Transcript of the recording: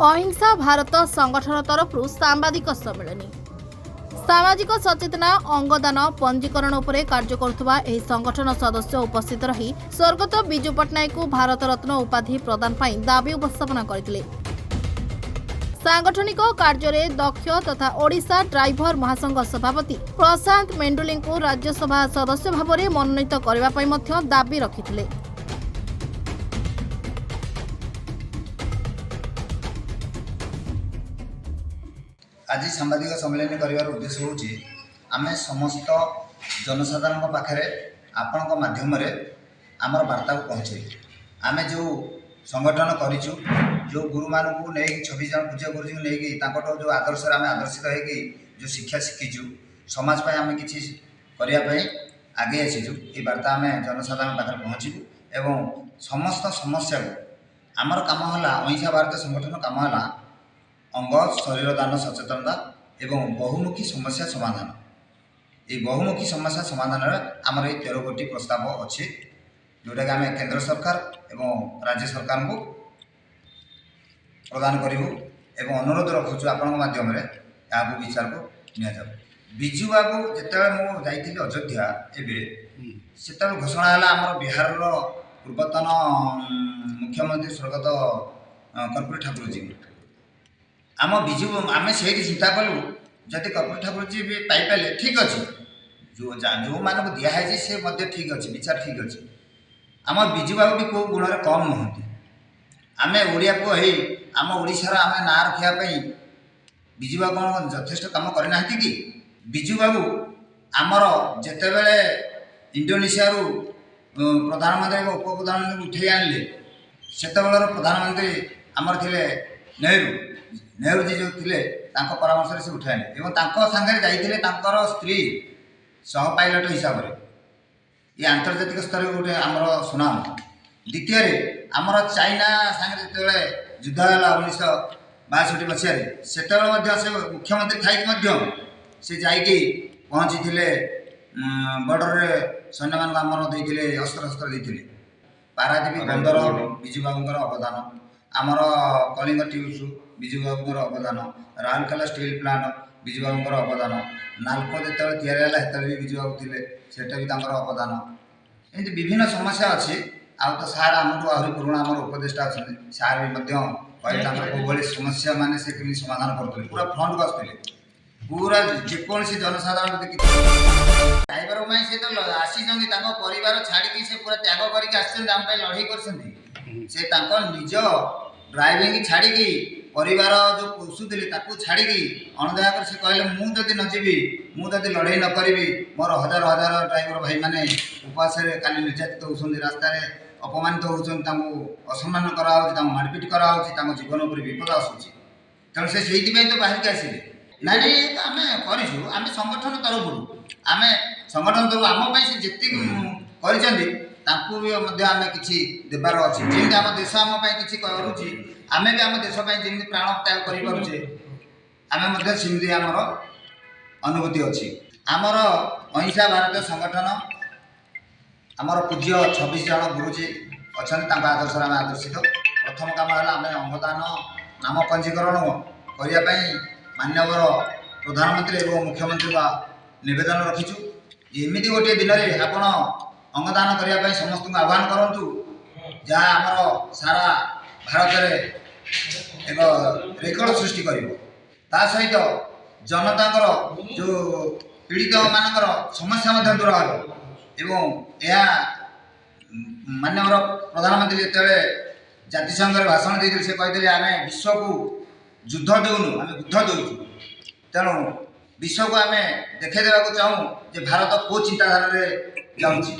अहिंसा भारत संगठन तरफ सांबादिक सम्मेलन सामाजिक सचेतना अंगदान पंजीकरण उपरे कार्य करुवा एही संगठन सदस्य उपस्थित रही स्वर्गत विजु पट्टनायक को भारत रत्न उपाधि प्रदान पाई दाबी उपस्थापन करथिले। सांगठनिक कार्य दक्ष तथा ओडिशा ड्राइवर महासंघ सभापति प्रशांत मेंडुली को राज्यसभा सदस्य भाव में मनोनीत करने दाबी रखिथिले। आज सांबादिक सम्मेलन कर उद्देश्य हूँ आम समस्त जनसाधारण पाखे आपण माध्यम आमर वार्ता को पहुँचे आम जो संगठन करूँ जो गुरु मानू नहीं 26 जन पूज्य गुरुजी को लेकिन जो आदर्श आम आदर्शित होगी जो शिक्षा शिखीचु समाज आम कि करने आगे आसीचु ये वार्ता आम जनसाधारण पाखे पहुँचू एवं समस्त समस्या को आमर कम है अहिंसा भारत संगठन कम है अंग शरीर दान सचेतनता एवं बहुमुखी समस्या समाधान ये बहुमुखी समस्या समाधान आमर ये 13 गोटी प्रस्ताव अच्छे जोटा कि आम केंद्र सरकार एवं राज्य सरकार को प्रदान करूँ एवं अनुरोध रखुचु आपण माध्यम यहाँ विचार को निया विजु बाबू जिते मुझे अयोध्या एवं से घोषणा है आम बिहार पूर्वतन मुख्यमंत्री स्वर्गत कर्पूरी ठाकुर जी आम विजु आम से चिंता कलु जदि कर्पूरी ठाकुर जी भी पाइपारे ठीक अच्छे जो जो मानक दिखाई से ठीक अच्छे विचार ठीक अच्छे आम विजु बाबू भी कौ गुण कम नुहति आम ओडिया को आम ओडिशार आम ना रखापी विजु बाबू कौन यथेष्ट कम करना कि विजु बाबू आमर जितेबले इंडोनेशिया प्रधानमंत्री उप प्रधानमंत्री उठे आणले से प्रधानमंत्री आमर थे नेहरू जी जो थे परामर्श से उठाए सागर जाइए स्त्री सह पायलट हिसाब से ये आंतर्जातिक स्तर गोटे आमर सुनाम द्वितीय आमर चाइना सागर जो युद्ध है 1962 मसीह से मुख्यमंत्री थी से जाकि पहुँची थे बॉर्डर सैन्य मान आमर देते अस्त्र शस्त्र देते पारादीप बंदर विजु बाबूर अवदान आमर कलिंग ट्यूब्स विजु बाबूर अवदान राउरकेला स्टील प्लांट विजु बाबूर अवदान नालको जो या विजु बाबू थे सेटा भी अवदान एमती विभिन्न समस्या अच्छी आउ तो सार आमको आहरी पुराणा आम उपदेष्टा अच्छा सार भी कहते समस्या मान से कमी समाधान करते पूरा फ्रंट को आसते पूरा जेकोसी जनसाधारण ड्राइवर से तो आसी परिवार छाड़ी से पूरा त्याग करके लड़ाई कर निज ड्राइविंग छाड़ी परिवार जो पोषुले छाड़ी अणदेखा कर से कहले मुझे नजीबी मुझे लड़ाई न करी मोर हजार हजार ड्राइवर भाई मैंने उपवास काली निर्यातित होती रास्त अपमानित होती असम्मान कराऊँ मारपिट कराऊँ जीवन उपर विपद आसूँ तेणु से तो बाहर के आसिले ना तो आम करूँ आम संगठन तरफ आम संगठन तरफ आम से जी आम कि देवार अच्छे जमी आम देश आम कि करुच्ची आम भी आम देश जमी प्राण त्याग करें आम सेमती आमर अनुभूति अच्छी आमर अहिंसा भारत संगठन आमर पूज्य 26 जन गुरुजी अच्छा आदर्श आम आदर्शित प्रथम कम है आम अंगदान नाम पंजीकरण करने मानवर प्रधानमंत्री एवं मुख्यमंत्री का नवेदन रखीचु एमती गोटे दिन में आपण अंगदान करने समस्त को आह्वान करूँ जहाँ आमर सारा भारत में एक रेकर्ड सृष्टि कर सहित जनता जो पीड़ित मानकर समस्या दूर हो एवं यह मानवर प्रधानमंत्री जो जातिसंघ भाषण देते से कहते आम विश्व को युद्ध देउनु आम युद्ध दौचु तेणु विश्व को आम देखा चाहूँ जे भारत को चिंताधारा जाऊँगी